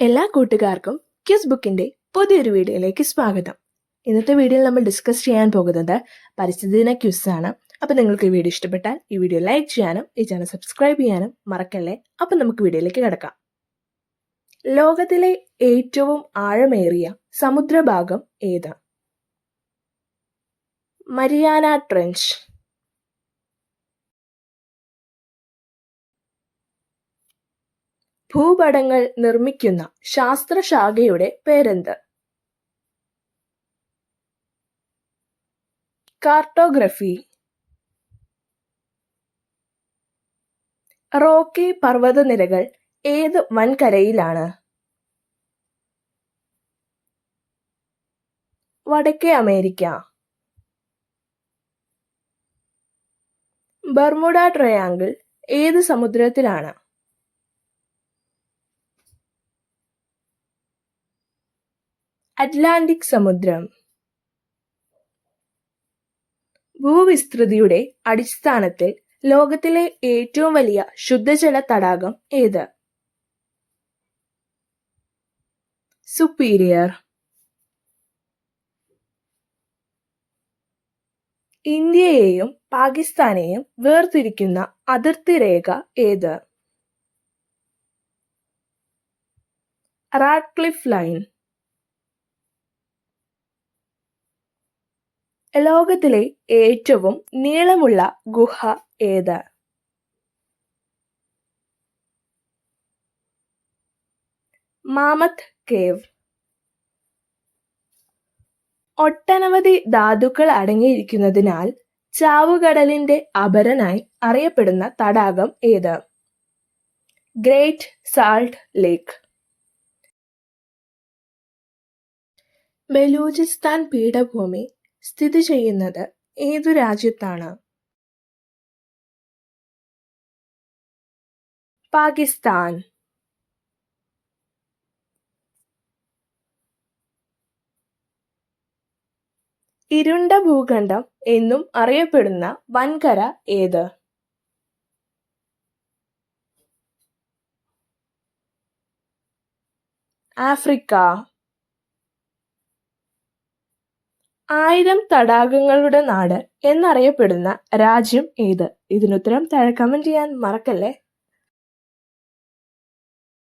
എല്ലാ കൂട്ടുകാർക്കും ക്യൂസ് ബുക്കിന്റെ പുതിയൊരു വീഡിയോയിലേക്ക് സ്വാഗതം. ഇന്നത്തെ വീഡിയോയിൽ നമ്മൾ ഡിസ്കസ് ചെയ്യാൻ പോകുന്നത് പരിസ്ഥിതി ദിന ക്യൂസ് ആണ്. അപ്പോൾ നിങ്ങൾക്ക് ഈ വീഡിയോ ഇഷ്ടപ്പെട്ടാൽ ഈ വീഡിയോ ലൈക്ക് ചെയ്യാനും ഈ ചാനൽ സബ്സ്ക്രൈബ് ചെയ്യാനും മറക്കല്ലേ. അപ്പം നമുക്ക് വീഡിയോയിലേക്ക് കിടക്കാം. ലോകത്തിലെ ഏറ്റവും ആഴമേറിയ സമുദ്രഭാഗം ഏത്? Mariana Trench. ഭൂപടങ്ങൾ നിർമ്മിക്കുന്ന ശാസ്ത്രശാഖയുടെ പേരെന്ത്? കാർട്ടോഗ്രഫി. റോക്കി പർവ്വതനിരകൾ ഏത് വൻകരയിലാണ്? വടക്കേ അമേരിക്ക. ബർമുഡ ട്രയാങ്കിൾ ഏത് സമുദ്രത്തിലാണ്? അറ്റ്ലാന്റിക് സമുദ്രം. ഭൂവിസ്തൃതിയുടെ അടിസ്ഥാനത്തിൽ ലോകത്തിലെ ഏറ്റവും വലിയ ശുദ്ധജല തടാകം ഏത്? സുപ്പീരിയർ. ഇന്ത്യയെയും പാകിസ്ഥാനെയും വേർതിരിക്കുന്ന അതിർത്തി രേഖ ഏത്? Radcliffe line. ലോകത്തിലെ ഏറ്റവും നീളമുള്ള ഗുഹ ഏത്? Mammoth cave. ഒട്ടനവധി ധാതുക്കൾ അടങ്ങിയിരിക്കുന്നതിനാൽ ചാവുകടലിന്റെ അപരനായി അറിയപ്പെടുന്ന തടാകം ഏത്? ഗ്രേറ്റ് സാൾട്ട് ലേക്ക്. ബലൂചിസ്ഥാൻ പീഠഭൂമി സ്ഥിതി ചെയ്യുന്നത് ഏതു രാജ്യത്താണ്? പാകിസ്ഥാൻ. ഇരുണ്ട ഭൂഖണ്ഡം എന്നും അറിയപ്പെടുന്ന വൻകര ഏത്? ആഫ്രിക്ക. 1000 തടാകങ്ങളുടെ നാട് എന്നറിയപ്പെടുന്ന രാജ്യം ഏത്? ഇതിനുത്തരം താഴെ കമന്റ് ചെയ്യാൻ മറക്കല്ലേ.